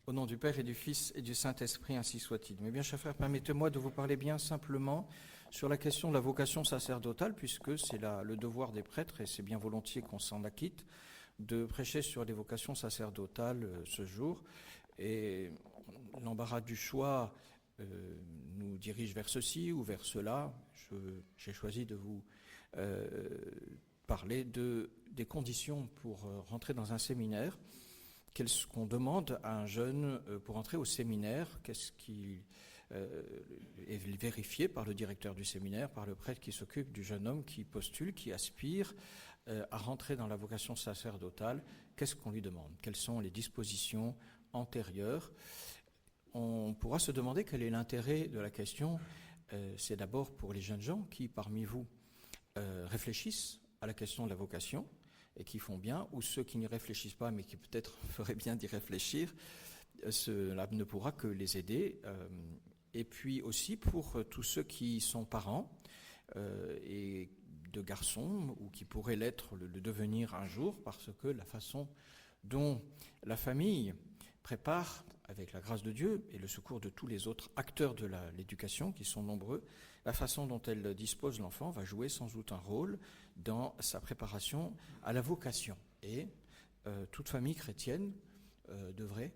Au nom du Père et du Fils et du Saint-Esprit, ainsi soit-il. Mais bien, chers frères, permettez-moi de vous parler bien simplement sur la question de la vocation sacerdotale, puisque c'est le devoir des prêtres, et c'est bien volontiers qu'on s'en acquitte, de prêcher sur les vocations sacerdotales ce jour. Et l'embarras du choix nous dirige vers ceci ou vers cela. J'ai choisi de vous parler des conditions pour rentrer dans un séminaire. Qu'est-ce qu'on demande à un jeune pour entrer au séminaire? Qu'est-ce qui est vérifié par le directeur du séminaire, par le prêtre qui s'occupe du jeune homme qui postule, qui aspire à rentrer dans la vocation sacerdotale? Qu'est-ce qu'on lui demande? Quelles sont les dispositions antérieures? On pourra se demander quel est l'intérêt de la question. C'est d'abord pour les jeunes gens qui, parmi vous, réfléchissent à la question de la vocation et qui font bien, ou ceux qui n'y réfléchissent pas, mais qui peut-être feraient bien d'y réfléchir, cela ne pourra que les aider. Et puis aussi pour tous ceux qui sont parents et de garçons, ou qui pourraient l'être, le devenir un jour, parce que la façon dont la famille prépare, avec la grâce de Dieu et le secours de tous les autres acteurs de l'éducation, qui sont nombreux, la façon dont elle dispose l'enfant va jouer sans doute un rôle dans sa préparation à la vocation. Et toute famille chrétienne devrait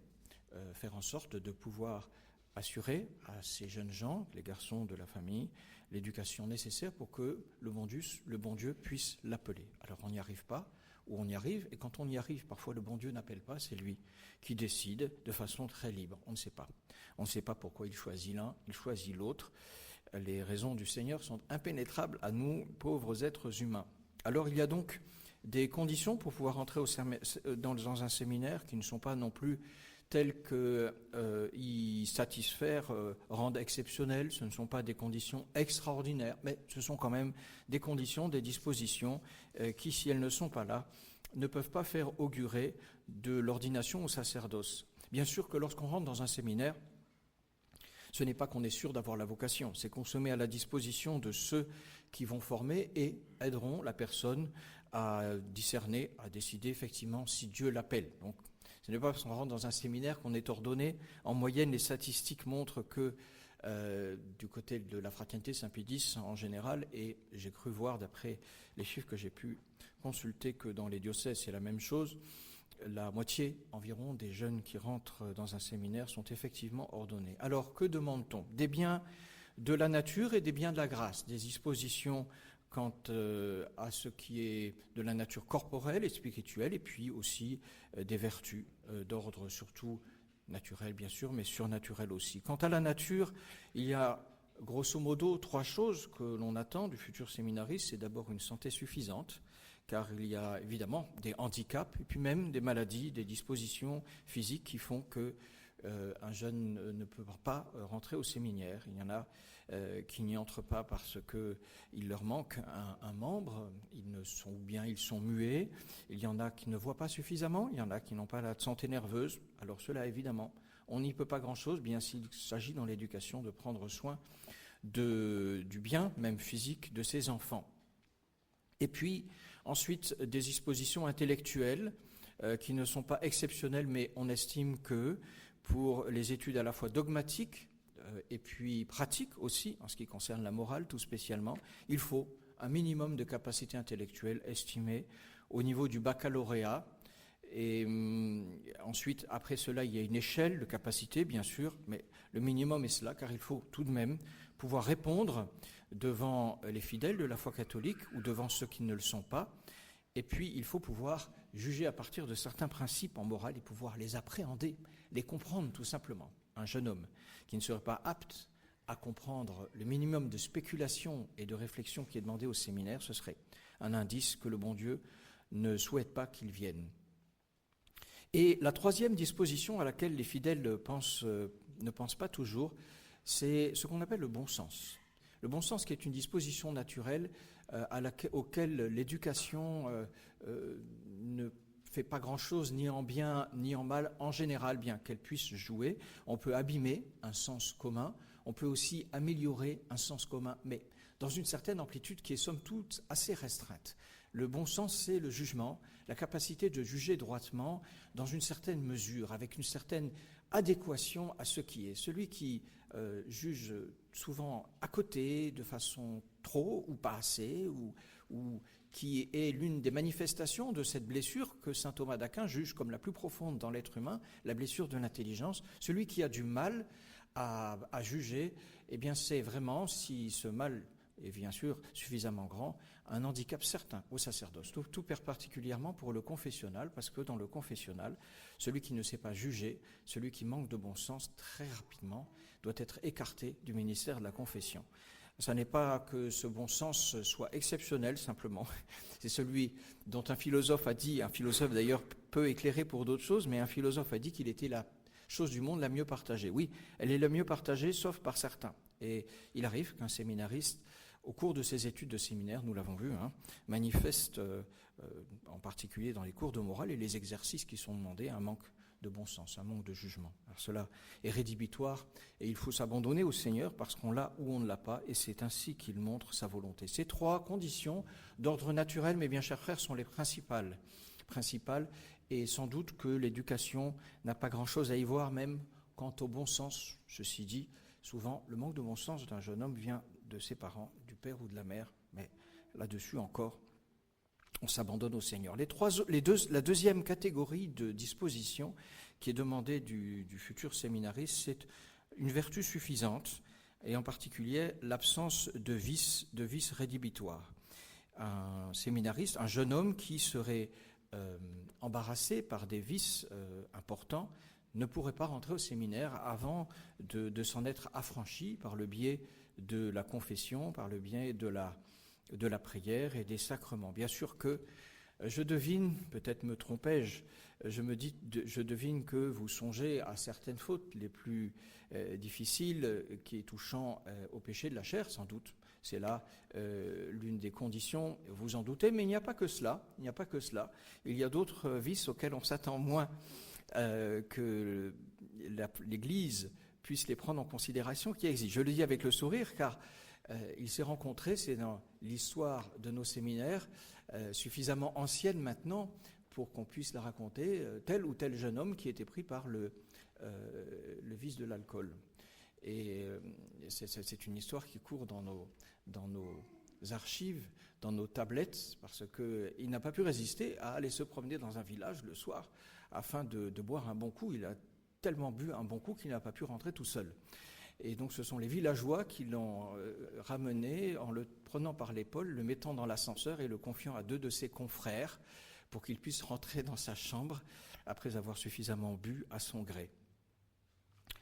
faire en sorte de pouvoir assurer à ces jeunes gens, les garçons de la famille, l'éducation nécessaire pour que le bon Dieu puisse l'appeler. Alors on n'y arrive pas, ou on y arrive, et quand on y arrive, parfois le bon Dieu n'appelle pas, c'est lui qui décide de façon très libre. On ne sait pas. On ne sait pas pourquoi il choisit l'un, il choisit l'autre. Les raisons du Seigneur sont impénétrables à nous, pauvres êtres humains. Alors il y a donc des conditions pour pouvoir entrer dans un séminaire qui ne sont pas non plus telles qu'y satisfaire rendent exceptionnel. Ce ne sont pas des conditions extraordinaires, mais ce sont quand même des conditions, des dispositions qui, si elles ne sont pas là, ne peuvent pas faire augurer de l'ordination au sacerdoce. Bien sûr que lorsqu'on rentre dans un séminaire, ce n'est pas qu'on est sûr d'avoir la vocation, c'est qu'on se met à la disposition de ceux qui vont former et aideront la personne à discerner, à décider effectivement si Dieu l'appelle. Donc, ce n'est pas parce qu'on rentre dans un séminaire qu'on est ordonné. En moyenne, les statistiques montrent que du côté de la fraternité Saint-Pédis en général, et j'ai cru voir d'après les chiffres que j'ai pu consulter que dans les diocèses c'est la même chose, la moitié environ des jeunes qui rentrent dans un séminaire sont effectivement ordonnés. Alors que demande-t-on? Des biens de la nature et des biens de la grâce, des dispositions quant à ce qui est de la nature corporelle et spirituelle, et puis aussi des vertus d'ordre surtout naturel bien sûr, mais surnaturel aussi. Quant à la nature, il y a grosso modo 3 choses que l'on attend du futur séminariste. C'est d'abord une santé suffisante, car il y a évidemment des handicaps, et puis même des maladies, des dispositions physiques qui font que un jeune ne peut pas rentrer au séminaire. Il y en a qui n'y entrent pas parce qu'il leur manque un membre, ou bien ils sont muets, il y en a qui ne voient pas suffisamment, il y en a qui n'ont pas la santé nerveuse. Alors cela, évidemment, on n'y peut pas grand-chose, bien s'il s'agit dans l'éducation de prendre soin du bien, même physique, de ses enfants. Et puis, ensuite, des dispositions intellectuelles qui ne sont pas exceptionnelles, mais on estime que pour les études à la fois dogmatiques et puis pratiques aussi, en ce qui concerne la morale tout spécialement, il faut un minimum de capacité intellectuelle estimée au niveau du baccalauréat. Et ensuite, après cela, il y a une échelle de capacité, bien sûr, mais le minimum est cela, car il faut tout de même pouvoir répondre devant les fidèles de la foi catholique ou devant ceux qui ne le sont pas. Et puis, il faut pouvoir juger à partir de certains principes en morale et pouvoir les appréhender, les comprendre tout simplement. Un jeune homme qui ne serait pas apte à comprendre le minimum de spéculation et de réflexion qui est demandé au séminaire, ce serait un indice que le bon Dieu ne souhaite pas qu'il vienne. Et la troisième disposition à laquelle les fidèles ne pensent pas toujours, c'est ce qu'on appelle le bon sens. Le bon sens qui est une disposition naturelle auquel l'éducation ne fait pas grand-chose, ni en bien ni en mal, en général, bien qu'elle puisse jouer. On peut abîmer un sens commun, on peut aussi améliorer un sens commun, mais dans une certaine amplitude qui est somme toute assez restreinte. Le bon sens, c'est le jugement, la capacité de juger droitement dans une certaine mesure, avec une certaine adéquation à ce qui est. Celui qui juge souvent à côté, de façon trop ou pas assez, ou qui est l'une des manifestations de cette blessure que saint Thomas d'Aquin juge comme la plus profonde dans l'être humain, la blessure de l'intelligence. Celui qui a du mal à juger, eh bien c'est vraiment, si ce mal est bien sûr suffisamment grand, un handicap certain au sacerdoce, tout particulièrement pour le confessionnal, parce que dans le confessionnal, celui qui ne sait pas juger, celui qui manque de bon sens, très rapidement, doit être écarté du ministère de la confession. Ce n'est pas que ce bon sens soit exceptionnel, simplement. C'est celui dont un philosophe a dit, un philosophe d'ailleurs peu éclairé pour d'autres choses, mais un philosophe a dit qu'il était la chose du monde la mieux partagée. Oui, elle est la mieux partagée, sauf par certains. Et il arrive qu'un séminariste, au cours de ses études de séminaire, nous l'avons vu, manifeste, en particulier dans les cours de morale et les exercices qui sont demandés, un manque de bon sens, un manque de jugement. Alors cela est rédhibitoire et il faut s'abandonner au Seigneur parce qu'on l'a ou on ne l'a pas, et c'est ainsi qu'il montre sa volonté. Ces trois conditions d'ordre naturel, mes bien chers frères, sont les principales, et sans doute que l'éducation n'a pas grand-chose à y voir, même quant au bon sens. Ceci dit, souvent le manque de bon sens d'un jeune homme vient de ses parents, du père ou de la mère, mais là-dessus encore, on s'abandonne au Seigneur. La deuxième catégorie de disposition qui est demandée du futur séminariste, c'est une vertu suffisante, et en particulier l'absence de vices rédhibitoires. Un séminariste, un jeune homme qui serait embarrassé par des vices importants, ne pourrait pas rentrer au séminaire avant de s'en être affranchi par le biais de la confession, par le biais de la prière et des sacrements. Bien sûr que je devine, peut-être me trompais-je, je devine que vous songez à certaines fautes les plus difficiles qui touchant au péché de la chair, sans doute. C'est là l'une des conditions, vous en doutez, mais il n'y a pas que cela. Il y a d'autres vices auxquels on s'attend moins que l'Église puisse les prendre en considération, qui existent. Je le dis avec le sourire, car il s'est rencontré, c'est dans l'histoire de nos séminaires, suffisamment ancienne maintenant pour qu'on puisse la raconter, tel ou tel jeune homme qui était pris par le vice de l'alcool. Et c'est une histoire qui court dans nos archives, dans nos tablettes, parce qu'il n'a pas pu résister à aller se promener dans un village le soir afin de boire un bon coup. Il a tellement bu un bon coup qu'il n'a pas pu rentrer tout seul. Et donc ce sont les villageois qui l'ont ramené en le prenant par l'épaule, le mettant dans l'ascenseur et le confiant à 2 de ses confrères pour qu'il puisse rentrer dans sa chambre après avoir suffisamment bu à son gré.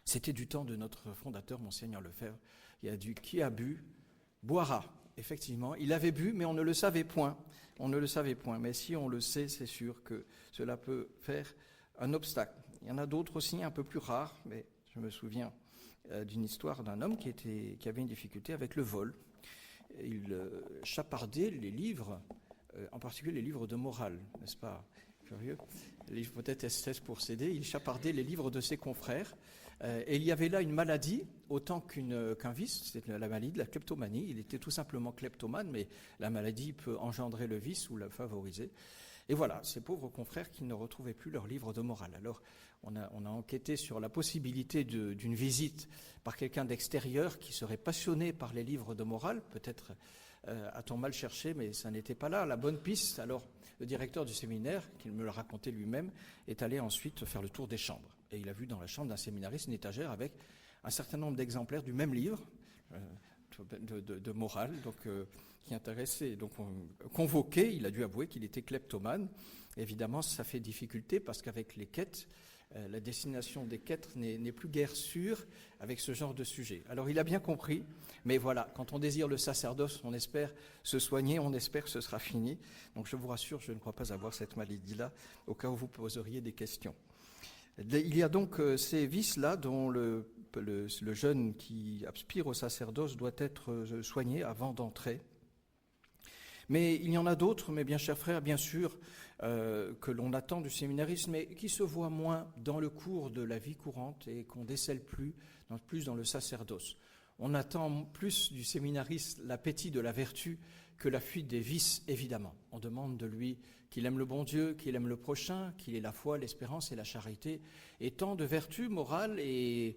C'était du temps de notre fondateur, Monseigneur Lefebvre. Il a dit « Qui a bu, boira ». Effectivement, il avait bu, mais on ne le savait point. Mais si on le sait, c'est sûr que cela peut faire un obstacle. Il y en a d'autres aussi, un peu plus rares, mais je me souviens d'une histoire d'un homme qui avait une difficulté avec le vol. Il chapardait les livres, en particulier les livres de morale, n'est-ce pas curieux? Les livres peut-être Esthèse pour s'aider. Il chapardait les livres de ses confrères. Et il y avait là une maladie, autant qu'un vice, c'était la maladie de la kleptomanie. Il était tout simplement kleptomane, mais la maladie peut engendrer le vice ou le favoriser. Et voilà, ces pauvres confrères qui ne retrouvaient plus leurs livres de morale. Alors, on a enquêté sur la possibilité d'une visite par quelqu'un d'extérieur qui serait passionné par les livres de morale. Peut-être a-t-on mal cherché, mais ça n'était pas là la bonne piste. Alors, le directeur du séminaire, qui me l'a raconté lui-même, est allé ensuite faire le tour des chambres. Et il a vu dans la chambre d'un séminariste une étagère avec un certain nombre d'exemplaires du même livre de morale, donc qui intéressait. Donc convoqué, il a dû avouer qu'il était kleptomane. Évidemment, ça fait difficulté parce qu'avec les quêtes, la destination des quêtes n'est plus guère sûre avec ce genre de sujet. Alors il a bien compris, mais voilà, quand on désire le sacerdoce, on espère se soigner, on espère que ce sera fini. Donc je vous rassure, je ne crois pas avoir cette maladie-là, au cas où vous poseriez des questions. Il y a donc ces vices-là dont le jeune qui aspire au sacerdoce doit être soigné avant d'entrer. Mais il y en a d'autres, mes bien chers frères, bien sûr, que l'on attend du séminarisme, mais qui se voient moins dans le cours de la vie courante et qu'on décèle plus dans le sacerdoce. On attend plus du séminariste l'appétit de la vertu que la fuite des vices, évidemment. On demande de lui qu'il aime le bon Dieu, qu'il aime le prochain, qu'il ait la foi, l'espérance et la charité, et tant de vertus morales et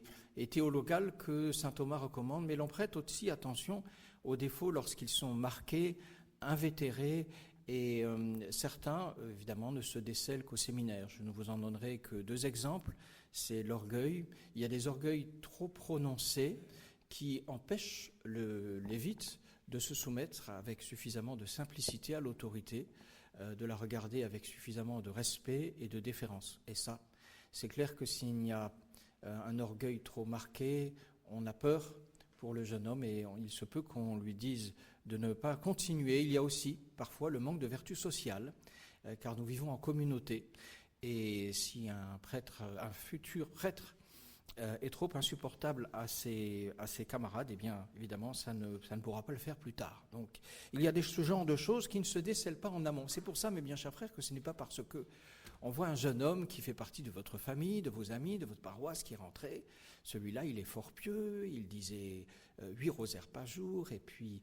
théologales que saint Thomas recommande, mais l'on prête aussi attention aux défauts lorsqu'ils sont marqués, invétérés, et certains, évidemment, ne se décèlent qu'au séminaire. Je ne vous en donnerai que 2 exemples. C'est l'orgueil. Il y a des orgueils trop prononcés qui empêchent le lévite de se soumettre avec suffisamment de simplicité à l'autorité, de la regarder avec suffisamment de respect et de déférence. Et ça, c'est clair que s'il y a un orgueil trop marqué, on a peur pour le jeune homme et il se peut qu'on lui dise de ne pas continuer. Il y a aussi parfois le manque de vertu sociale, car nous vivons en communauté. Et si un prêtre, un futur prêtre, est trop insupportable à ses camarades, eh bien, évidemment, ça ne pourra pas le faire plus tard. Donc, il y a ce genre de choses qui ne se décèlent pas en amont. C'est pour ça, mes bien chers frères, que ce n'est pas parce que on voit un jeune homme qui fait partie de votre famille, de vos amis, de votre paroisse qui est rentré. Celui-là, il est fort pieux, il disait 8 rosaires par jour, et puis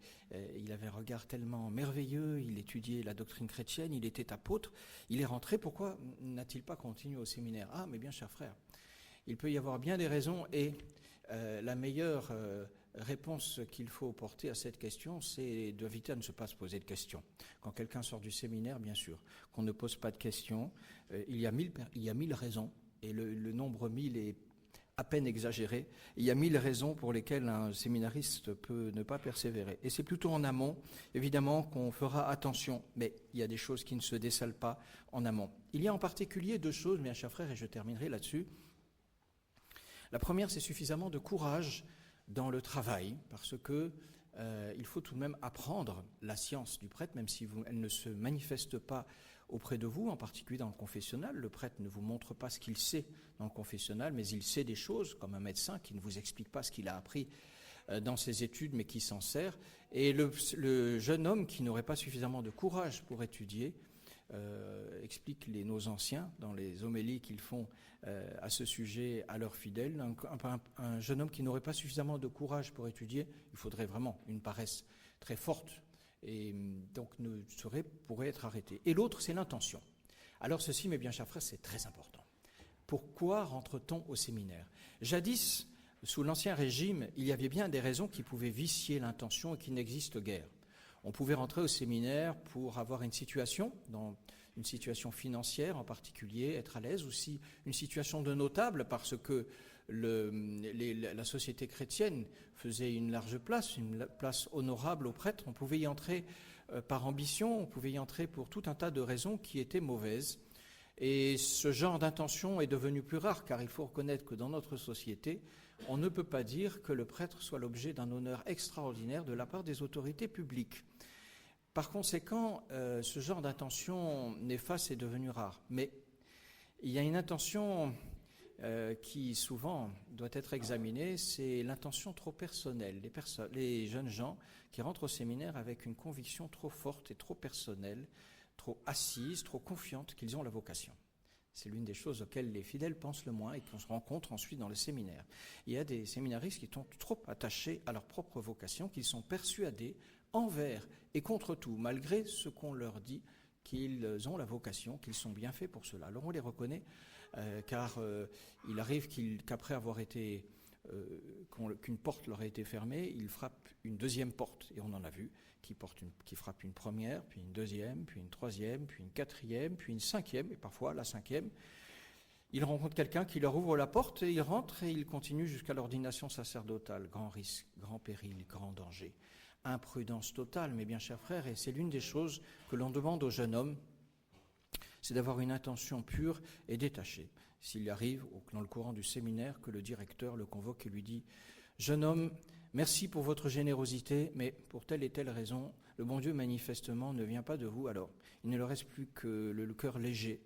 il avait un regard tellement merveilleux, il étudiait la doctrine chrétienne, il était apôtre, il est rentré, pourquoi n'a-t-il pas continué au séminaire? Ah, mes bien chers frères, il peut y avoir bien des raisons, et la meilleure réponse qu'il faut porter à cette question, c'est d'éviter à ne pas se poser de questions. Quand quelqu'un sort du séminaire, bien sûr, qu'on ne pose pas de questions, il y a 1000 raisons, et le nombre 1000 est à peine exagéré. Il y a 1000 raisons pour lesquelles un séminariste peut ne pas persévérer. Et c'est plutôt en amont, évidemment, qu'on fera attention, mais il y a des choses qui ne se décèlent pas en amont. Il y a en particulier 2 choses, mes chers frères, et je terminerai là-dessus. La première, c'est suffisamment de courage dans le travail, parce que il faut tout de même apprendre la science du prêtre, même si elle ne se manifeste pas auprès de vous, en particulier dans le confessionnal. Le prêtre ne vous montre pas ce qu'il sait dans le confessionnal, mais il sait des choses, comme un médecin qui ne vous explique pas ce qu'il a appris dans ses études, mais qui s'en sert. Et le jeune homme qui n'aurait pas suffisamment de courage pour étudier, explique nos anciens dans les homélies qu'ils font à ce sujet à leurs fidèles. Un jeune homme qui n'aurait pas suffisamment de courage pour étudier, il faudrait vraiment une paresse très forte, et donc pourrait être arrêté. Et l'autre, c'est l'intention. Alors ceci, mes bien chers frères, c'est très important. Pourquoi rentre-t-on au séminaire? Jadis, sous l'Ancien Régime, il y avait bien des raisons qui pouvaient vicier l'intention et qui n'existent guère. On pouvait rentrer au séminaire pour avoir une situation, dans une situation financière en particulier, être à l'aise, aussi une situation de notable parce que la société chrétienne faisait une large place, une place honorable aux prêtres. On pouvait y entrer par ambition, on pouvait y entrer pour tout un tas de raisons qui étaient mauvaises. Et ce genre d'intention est devenu plus rare, car il faut reconnaître que dans notre société, on ne peut pas dire que le prêtre soit l'objet d'un honneur extraordinaire de la part des autorités publiques. Par conséquent, ce genre d'intention néfaste est devenu rare. Mais il y a une intention qui souvent doit être examinée, c'est l'intention trop personnelle. Les jeunes gens qui rentrent au séminaire avec une conviction trop forte et trop personnelle, trop assise, trop confiante qu'ils ont la vocation. C'est l'une des choses auxquelles les fidèles pensent le moins et qu'on se rencontre ensuite dans le séminaire. Il y a des séminaristes qui sont trop attachés à leur propre vocation, qu'ils sont persuadés envers et contre tout, malgré ce qu'on leur dit, qu'ils ont la vocation, qu'ils sont bien faits pour cela. Alors on les reconnaît, car il arrive qu'après avoir été, qu'une porte leur ait été fermée, ils frappent une deuxième porte, et on en a vu, qui frappe une première, puis une deuxième, puis une troisième, puis une quatrième, puis une cinquième, et parfois la cinquième. Ils rencontrent quelqu'un qui leur ouvre la porte, et ils rentrent, et ils continuent jusqu'à l'ordination sacerdotale. Grand risque, grand péril, grand danger. Imprudence totale, mes bien chers frères, et c'est l'une des choses que l'on demande aux jeunes hommes, c'est d'avoir une intention pure et détachée. S'il arrive, dans le courant du séminaire, que le directeur le convoque et lui dit « Jeune homme, merci pour votre générosité, mais pour telle et telle raison, le bon Dieu manifestement ne vient pas de vous. Alors, il ne leur reste plus que le cœur léger,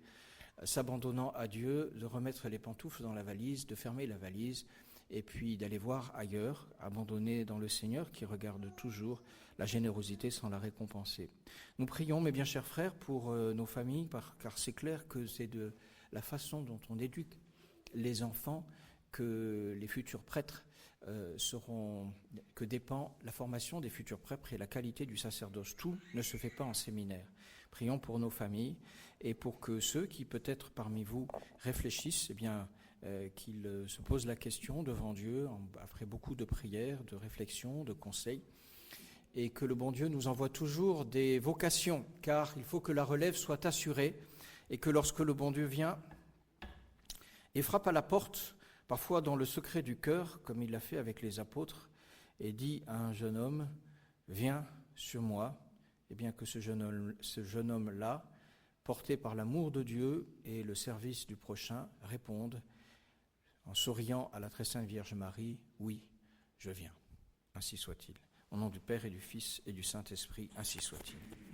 s'abandonnant à Dieu, de remettre les pantoufles dans la valise, de fermer la valise, et puis d'aller voir ailleurs, abandonné dans le Seigneur qui regarde toujours la générosité sans la récompenser. » Nous prions, mes bien chers frères, pour nos familles, car c'est clair que c'est de la façon dont on éduque les enfants que les futurs prêtres que dépend la formation des futurs prêtres et la qualité du sacerdoce. Tout ne se fait pas en séminaire. Prions pour nos familles et pour que ceux qui peut-être parmi vous réfléchissent, qu'ils se posent la question devant Dieu après beaucoup de prières, de réflexions, de conseils, et que le bon Dieu nous envoie toujours des vocations, car il faut que la relève soit assurée et que lorsque le bon Dieu vient et frappe à la porte, parfois dans le secret du cœur, comme il l'a fait avec les apôtres, et dit à un jeune homme, « Viens sur moi », et bien que ce jeune homme-là, porté par l'amour de Dieu et le service du prochain, réponde, en souriant à la très sainte Vierge Marie, « Oui, je viens ». Ainsi soit-il. Au nom du Père et du Fils et du Saint-Esprit, ainsi soit-il.